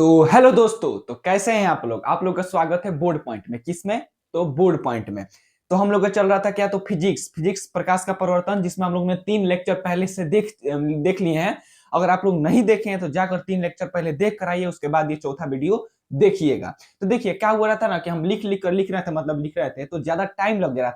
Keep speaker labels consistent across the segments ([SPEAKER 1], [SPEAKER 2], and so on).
[SPEAKER 1] तो हेलो दोस्तों, तो कैसे हैं आप लोग का स्वागत है बोर्ड पॉइंट में। किसमें? तो बोर्ड पॉइंट में। तो हम लोग का चल रहा था क्या, तो फिजिक्स प्रकाश का परिवर्तन, जिसमें हम लोग ने 3 लेक्चर पहले से देख लिए हैं। अगर आप लोग नहीं देखे हैं तो जाकर 3 लेक्चर पहले देख कर आइए, उसके बाद ये चौथा वीडियो देखिएगा। तो देखिए क्या हुआ रहा था ना, कि हम लिख रहे थे, मतलब लिख रहे थे तो ज्यादा टाइम लग रहा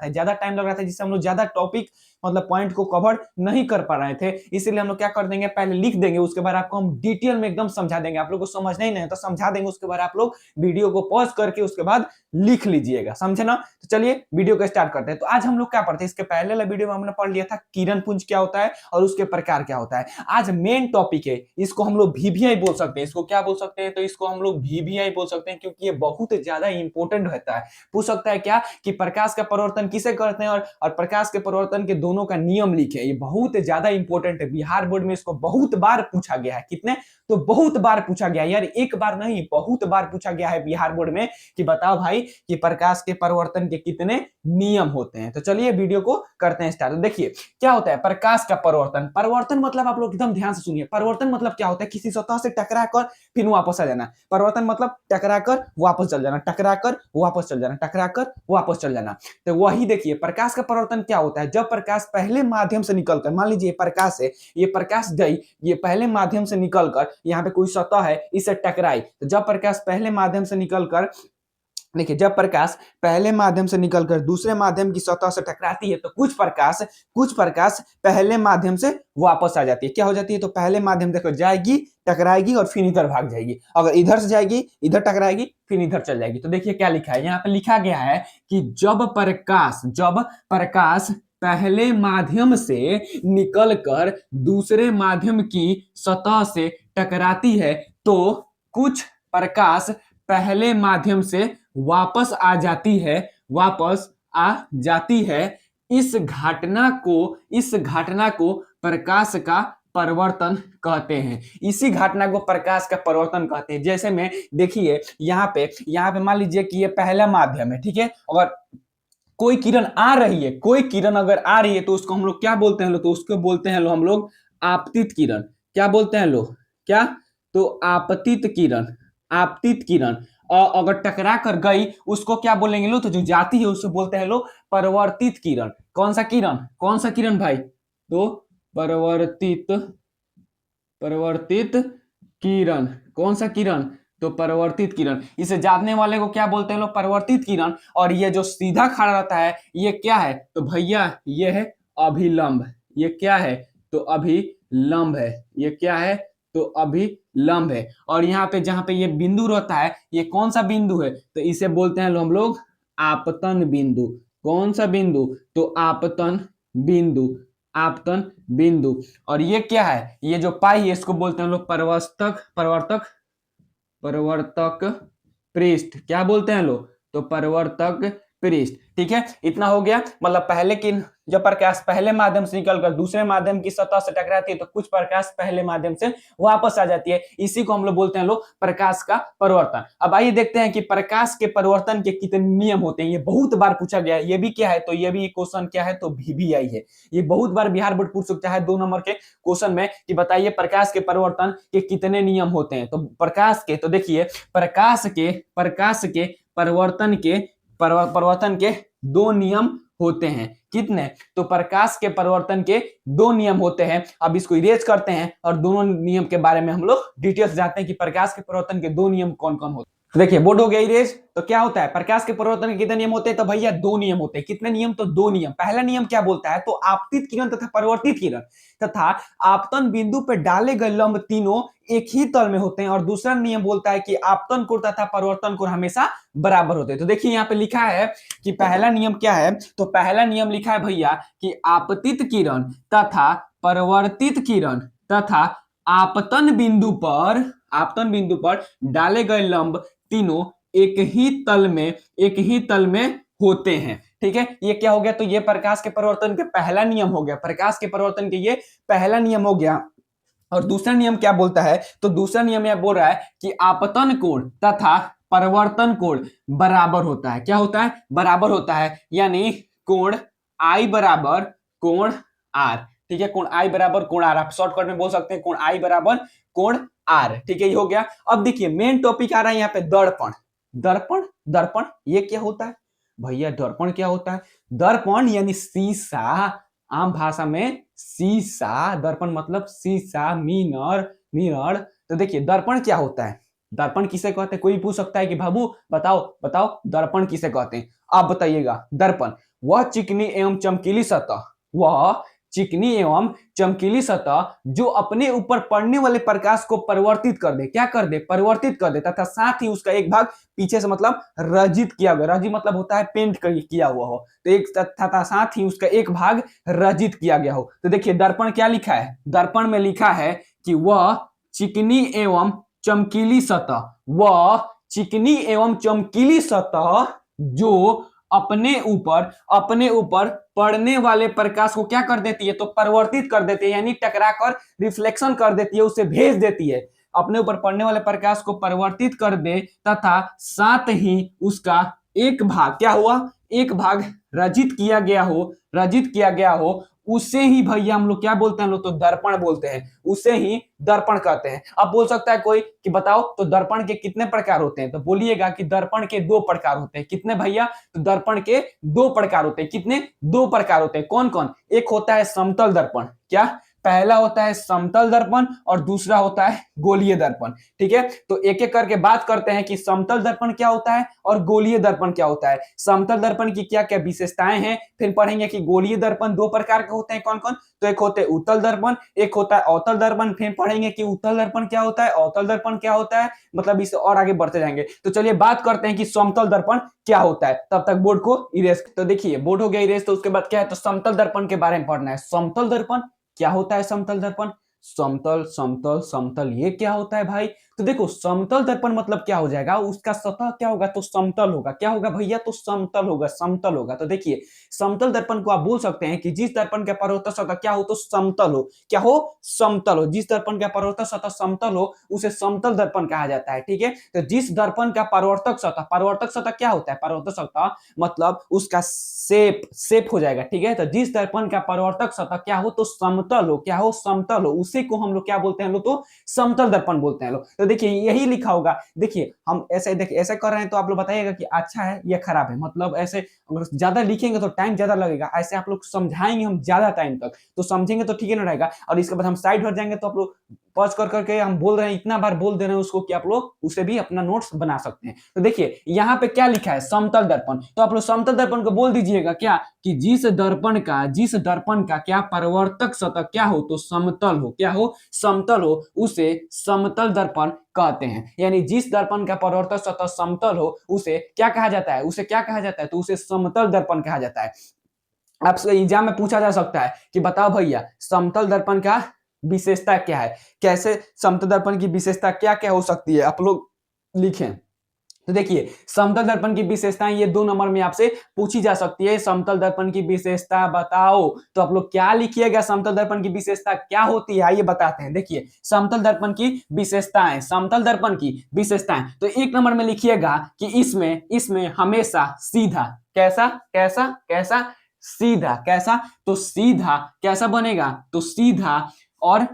[SPEAKER 1] था जिससे हम लोग ज्यादा टॉपिक मतलब पॉइंट को कवर नहीं कर पा रहे थे। इसीलिए हम लोग क्या कर देंगे, पहले लिख देंगे, उसके बाद आपको हम डिटेल में एकदम समझा देंगे। आप लोग को समझना ही नहीं है तो समझा देंगे, उसके बाद आप लोग वीडियो को पॉज करके उसके बाद लिख लीजिएगा, समझे ना। तो चलिए वीडियो को स्टार्ट करते हैं। तो आज हम लोग क्या पढ़ते हैं, इसके पहले वाला वीडियो में हमने पढ़ लिया था किरण पुंज क्या होता है और उसके प्रकार क्या होता है। आज मेन टॉपिक है, इसको हम लोग वीवीआई बोल सकते हैं। इसको क्या बोल सकते हैं, तो इसको हम लोग वीवीआई बोल सकते हैं, क्योंकि ये बहुत ज्यादा इंपॉर्टेंट रहता है। पूछ सकता है क्या कि प्रकाश का परिवर्तन किसे करते हैं और प्रकाश के परिवर्तन के दोनों का नियम लिखे। ये बहुत ज्यादा इंपॉर्टेंट है, बिहार बोर्ड में इसको बहुत बार पूछा गया है। कितने? तो बहुत बार पूछा गया यार, एक बार नहीं बहुत बार पूछा गया है बिहार बोर्ड में कि बताओ भाई कि प्रकाश के परिवर्तन के कितने नियम होते हैं। तो चलिए वीडियो को करते हैं स्टार्ट। देखिए क्या होता है प्रकाश का परिवर्तन। परिवर्तन मतलब आप लोग एकदम ध्यान से सुनिए, परिवर्तन मतलब क्या होता है, किसी सतह से टकरा कर फिर वापस आ जाना। परिवर्तन मतलब टकरा कर वापस चल जाना, टकरा कर वापस चल जाना, टकरा कर वापस चल जाना। तो वही देखिए प्रकाश का परिवर्तन क्या होता है, जब प्रकाश पहले माध्यम से निकलकर, मान लीजिए प्रकाश है, ये प्रकाश गई, ये पहले माध्यम से निकलकर यहाँ पे कोई सतह है, इससे टकराई। तो जब प्रकाश पहले माध्यम से निकलकर, देखिए जब प्रकाश पहले माध्यम से निकलकर दूसरे माध्यम की सतह से टकराती है तो कुछ प्रकाश पहले माध्यम से वापस आ जाती है। क्या हो जाती है, तो पहले माध्यम देखो जाएगी, टकराएगी और फिर इधर भाग जाएगी। अगर इधर से जाएगी, इधर टकराएगी, फिर इधर चल जाएगी। तो देखिए क्या लिखा है, यहाँ पे लिखा गया है कि जब प्रकाश पहले माध्यम से निकलकर दूसरे माध्यम की सतह से टकराती है तो कुछ प्रकाश पहले माध्यम से वापस आ जाती है। इस घटना को प्रकाश का परिवर्तन कहते हैं। इसी घटना को प्रकाश का परिवर्तन कहते हैं। जैसे में देखिए यहाँ पे मान लीजिए कि ये पहला माध्यम है, ठीक है। अगर कोई किरण आ रही है, कोई किरण अगर आ रही है तो उसको हम लोग क्या बोलते हैं, तो उसको बोलते हैं हम लोग आपतित किरण। क्या बोलते हैं लोग, क्या? तो आपतित किरण। और अगर टकरा कर गई उसको क्या बोलेंगे लोग, तो जो जाती है उसको बोलते हैं लोग परिवर्तित किरण। कौन सा किरण भाई? तो परिवर्तित परिवर्तित किरण। कौन सा किरण? तो परिवर्तित किरण। इसे जानने वाले को क्या बोलते हैं लोग, परिवर्तित किरण। और ये जो सीधा खड़ा रहता है ये क्या है, तो भैया ये है अभिलंब। ये क्या है, तो अभिलंब है। ये क्या है, तो अभिलंब है। और यहाँ पे जहां पे ये बिंदु रहता है, ये कौन सा बिंदु है, तो इसे बोलते हैं हम लोग आपतन बिंदु। कौन सा बिंदु? तो आपतन बिंदु। और ये क्या है, ये जो पाई है इसको बोलते हैं हम लोग परिवर्तक पृष्ठ। क्या बोलते हैं लोग, तो परिवर्तक पृष्ठ। ठीक है, इतना हो गया। मतलब पहले की जब प्रकाश पहले माध्यम से निकलकर दूसरे माध्यम की सतह से टकराती है तो कुछ प्रकाश पहले माध्यम से वापस आ जाती है। इसी को हम लोग बोलते हैं लोग प्रकाश का परिवर्तन। अब आइए देखते हैं कि प्रकाश के परिवर्तन के कितने नियम होते हैं। ये बहुत बार पूछा गया है। ये भी क्या है, तो ये भी क्वेश्चन क्या है, तो वीवीआई है। ये बहुत बार बिहार बोर्ड पूछ सकता है 2 नंबर के क्वेश्चन में कि बताइए प्रकाश के परिवर्तन के कितने नियम होते हैं। तो प्रकाश के, तो देखिए प्रकाश के परिवर्तन के 2 नियम होते हैं। कितने? तो प्रकाश के परिवर्तन के 2 नियम होते हैं। अब इसको इरेज करते हैं और दोनों नियम के बारे में हम लोग डिटेल्स जानते हैं कि प्रकाश के परिवर्तन के 2 नियम कौन कौन होते हैं। तो देखिए बोर्ड हो गया इरेज। तो क्या होता है, प्रकाश के परिवर्तन के कितने नियम होते हैं, तो भैया 2 नियम होते हैं। कितने नियम? तो 2 नियम। पहला नियम क्या बोलता है, तो आपतित किरण तथा परिवर्तित किरण तथा आपतन बिंदु पर डाले गए लंब तीनों एक ही तल में होते हैं। और दूसरा नियम बोलता है कि आपतन कोण तथा परिवर्तन कोण हमेशा बराबर होते हैं। तो देखिए यहाँ पे लिखा है कि पहला नियम क्या है, तो पहला नियम लिखा है भैया कि आपतित किरण तथा परिवर्तित किरण तथा आपतन बिंदु पर डाले गए लंब तीनों एक ही तल में होते हैं। ठीक है, ये क्या हो गया, तो ये प्रकाश के परिवर्तन के पहला नियम हो गया। प्रकाश के परिवर्तन के ये पहला नियम हो गया। और दूसरा नियम क्या बोलता है, तो दूसरा नियम यह बोल रहा है कि आपतन कोण तथा परिवर्तन कोण बराबर होता है। क्या होता है, बराबर होता है। यानी कोण आई बराबर कोण आर। ठीक है, कोण आई बराबर कोण आर। आप शॉर्टकट में बोल सकते हैं कोण आई बराबर कोण आर, ठीक है, ये हो गया। अब देखिए मेन टॉपिक आ रहा है यहाँ पे दर्पण। दर्पण, दर्पण ये क्या होता है भैया? दर्पण क्या होता है? दर्पण यानी शीशा, आम भाषा में शीशा, दर्पण मतलब शीशा, मिरर, मिरर। तो देखिए दर्पण क्या होता है, दर्पण किसे कहते हैं? कोई पूछ सकता है कि बाबू बताओ बताओ दर्पण किसे कहते हैं, आप बताइएगा। दर्पण वह चिकनी एवं चमकीली सतह, वह चिकनी एवं चमकीली सतह जो अपने ऊपर पड़ने वाले प्रकाश को परिवर्तित कर दे, क्या कर दे? परिवर्तित कर दे, तथा साथ ही उसका एक भाग पीछे से मतलब रजित किया गया, रजित मतलब होता है पेंट किया हुआ हो, तो एक तथा साथ ही उसका एक भाग रजित किया गया हो। तो देखिए दर्पण क्या लिखा है, दर्पण में लिखा है कि वह चिकनी एवं चमकीली सतह, वह चिकनी एवं चमकीली सतह जो अपने ऊपर पड़ने वाले प्रकाश को क्या कर देती है? तो परिवर्तित कर देती है, यानी टकरा कर रिफ्लेक्शन कर देती है, उसे भेज देती है। अपने ऊपर पड़ने वाले प्रकाश को परिवर्तित कर दे तथा साथ ही उसका एक भाग क्या हुआ? एक भाग रजित किया गया हो, रजित किया गया हो, उसे ही भैया हम लोग क्या बोलते हैं? हम लोग तो दर्पण बोलते हैं, उसे ही दर्पण कहते हैं। अब बोल सकता है कोई कि बताओ तो दर्पण के कितने प्रकार होते हैं? तो बोलिएगा कि दर्पण के दो प्रकार होते हैं। कितने भैया? तो दर्पण के दो प्रकार होते हैं। कितने? दो प्रकार होते हैं। कौन कौन? एक होता है समतल दर्पण, क्या? पहला होता है समतल दर्पण और दूसरा होता है गोलीय दर्पण, ठीक है। तो एक एक करके बात करते हैं कि समतल दर्पण क्या होता है और गोलीय दर्पण क्या होता है। समतल दर्पण की क्या क्या विशेषताएं हैं, फिर पढ़ेंगे कि गोलीय दर्पण दो प्रकार के होते हैं, कौन कौन? तो एक होते हैं उत्तल दर्पण, एक होता है अवतल दर्पण। फिर पढ़ेंगे कि उत्तल दर्पण क्या होता है, अवतल दर्पण क्या होता है, मतलब इसे और आगे बढ़ते जाएंगे। तो चलिए बात करते हैं कि समतल दर्पण क्या होता है, तब तक बोर्ड को इरेज। तो देखिए बोर्ड हो गया इरेज, तो उसके बाद क्या है? तो समतल दर्पण के बारे में पढ़ना है। समतल दर्पण क्या होता है? समतल दर्पण, समतल समतल समतल ये क्या होता है भाई? तो देखो समतल दर्पण मतलब क्या हो जाएगा, उसका सतह क्या होगा? तो समतल होगा। क्या होगा भैया? तो समतल होगा, समतल होगा। तो देखिए समतल दर्पण को आप बोल सकते हैं कि जिस दर्पण का परावर्तक सतह क्या हो? तो समतल हो। क्या हो? समतल हो। जिस दर्पण का परावर्तक सतह समतल हो उसे समतल दर्पण कहा जाता है, ठीक है। तो जिस दर्पण का परावर्तक सतह क्या होता है? परावर्तक सतह मतलब उसका शेप हो जाएगा, ठीक है। तो जिस दर्पण का परावर्तक सतह क्या हो? तो समतल हो। क्या हो? समतल हो। उसी को हम लोग क्या बोलते हैं? हम लोग तो समतल दर्पण बोलते हैं लोग। तो देखिए यही लिखा होगा। देखिए हम ऐसे देखिए ऐसे कर रहे हैं तो आप लोग बताइएगा कि अच्छा है या खराब है। मतलब ऐसे अगर ज्यादा लिखेंगे तो टाइम ज्यादा लगेगा, ऐसे आप लोग समझाएंगे हम ज्यादा टाइम तक तो समझेंगे तो ठीक है ना रहेगा। और इसके बाद हम साइड हट जाएंगे तो आप लोग पॉज कर करके हम बोल रहे हैं, इतना बार बोल दे रहे हैं उसको कि आप लोग उसे भी अपना नोट्स बना सकते हैं। तो देखिए यहाँ पे क्या लिखा है? समतल दर्पण। तो आप लोग समतल दर्पण को बोल दीजिएगा क्या कि जिस दर्पण का क्या परावर्तक सतह क्या हो? तो समतल हो। क्या हो? समतल हो, उसे समतल दर्पण कहते हैं। यानी जिस दर्पण का परावर्तक सतह समतल हो उसे क्या कहा जाता है? उसे क्या कहा जाता है? तो उसे समतल दर्पण कहा जाता है। आपसे एग्जाम में पूछा जा सकता है कि बताओ भैया समतल दर्पण का विशेषता क्या है, कैसे समतल दर्पण की विशेषता क्या क्या हो सकती है, आप लोग लिखें। तो देखिए समतल दर्पण की विशेषताएं ये 2 नंबर में आपसे पूछी जा सकती है। समतल दर्पण की विशेषता बताओ, तो आप लोग क्या लिखिएगा? समतल दर्पण की विशेषता क्या होती है आइए बताते हैं। देखिए समतल दर्पण की विशेषताएं, समतल दर्पण की विशेषताएं, तो 1 नंबर में लिखिएगा कि इसमें हमेशा सीधा, कैसा कैसा कैसा सीधा, कैसा? तो सीधा कैसा बनेगा? तो सीधा और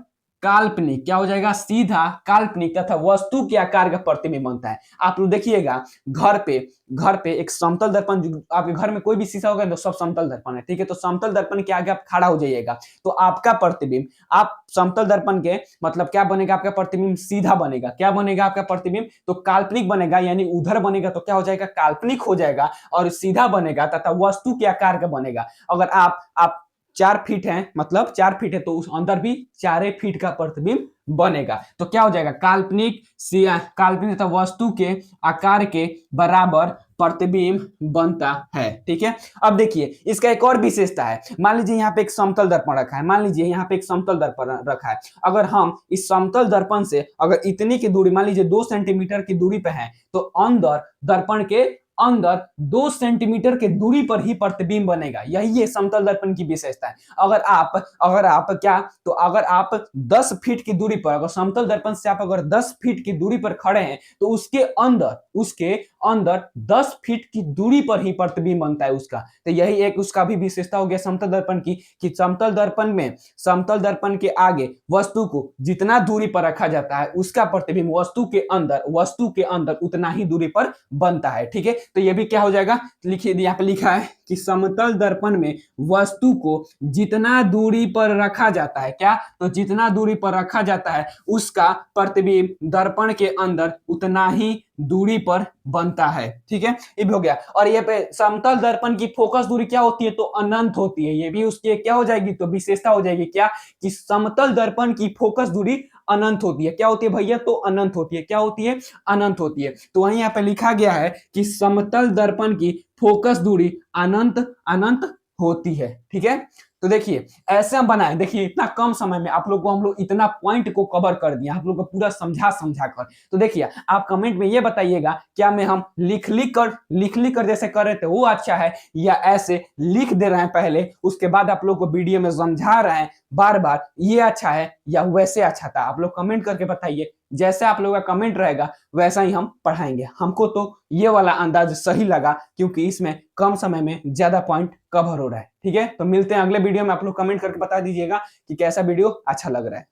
[SPEAKER 1] काल्पनिक, क्या हो जाएगा? सीधा काल्पनिक तथा वस्तु के आकार का प्रतिबिंब बनता है। आप लोग देखिएगा घर पे एक समतल दर्पण, आपके घर में कोई भी शीशा होगा तो सब समतल दर्पण है, ठीक है। तो समतल दर्पण के आगे आप खड़ा हो जाइएगा तो आपका प्रतिबिंब, आप समतल दर्पण के मतलब क्या बनेगा? आपका प्रतिबिंब सीधा बनेगा। क्या बनेगा आपका प्रतिबिंब? तो काल्पनिक बनेगा, यानी उधर बनेगा तो क्या हो जाएगा? काल्पनिक हो जाएगा। और सीधा बनेगा तथा वस्तु के आकार का बनेगा। अगर आप 4 फीट है, मतलब 4 फीट है तो उस अंदर भी 4 फीट का प्रतिबिंब बनेगा। तो क्या हो जाएगा? काल्पनिक तथा वस्तु के आकार के बराबर प्रतिबिंब बनता है, ठीक है। अब देखिए इसका एक और विशेषता है। मान लीजिए यहाँ पे एक समतल दर्पण रखा है, मान लीजिए यहाँ पे एक समतल दर्पण रखा है। अगर हम इस समतल दर्पण से अगर इतनी की दूरी, मान लीजिए 2 सेंटीमीटर की दूरी पे है, तो अंदर दर्पण के अंदर 2 सेंटीमीटर के दूरी पर ही प्रतिबिंब बनेगा। यही है समतल दर्पण की विशेषता है। अगर आप क्या, तो अगर आप 10 फीट की दूरी पर, अगर समतल दर्पण से आप अगर 10 फीट की दूरी पर खड़े हैं तो उसके अंदर 10 फीट की दूरी पर ही प्रतिबिंब बनता है उसका। तो यही एक उसका भी विशेषता हो गया समतल दर्पण की, कि समतल दर्पण में समतल दर्पण के आगे वस्तु को जितना दूरी पर रखा जाता है उसका प्रतिबिंब वस्तु के अंदर उतना ही दूरी पर बनता है। ठीक है, तो ये भी क्या हो जाएगा, लिखिए यहाँ पे लिखा है कि समतल दर्पण में वस्तु को जितना दूरी पर रखा जाता है, क्या, तो जितना दूरी पर रखा जाता है उसका प्रतिबिंब दर्पण के अंदर उतना ही दूरी पर बनता है। ठीक है, ये भी हो गया। और ये पे समतल दर्पण की फोकस दूरी क्या होती है, तो अनंत होती है। ये भी उसकी क्या हो जाएगी, तो विशेषता हो जाएगी, क्या, कि समतल दर्पण की फोकस दूरी अनंत होती है। क्या होती है भैया, तो अनंत होती है। क्या होती है, अनंत होती है। तो वहीं यहाँ पे लिखा गया है कि समतल दर्पण की फोकस दूरी अनंत अनंत होती है। ठीक है, तो देखिए ऐसे हम बनाए, देखिए इतना कम समय में आप लोग को हम लोग इतना पॉइंट को कवर कर दिया, आप लोग को पूरा समझा समझा कर। तो देखिए आप कमेंट में ये बताइएगा, क्या मैं हम लिख लिख कर जैसे कर रहे थे वो अच्छा है, या ऐसे लिख दे रहे हैं पहले उसके बाद आप लोग को वीडियो में समझा रहे हैं बार बार, ये अच्छा है या वैसे अच्छा था। आप लोग कमेंट करके बताइए, जैसे आप लोगों का कमेंट रहेगा वैसा ही हम पढ़ाएंगे। हमको तो ये वाला अंदाज सही लगा क्योंकि इसमें कम समय में ज्यादा पॉइंट कवर हो रहा है। ठीक है, तो मिलते हैं अगले वीडियो में। आप लोग कमेंट करके बता दीजिएगा कि कैसा वीडियो अच्छा लग रहा है।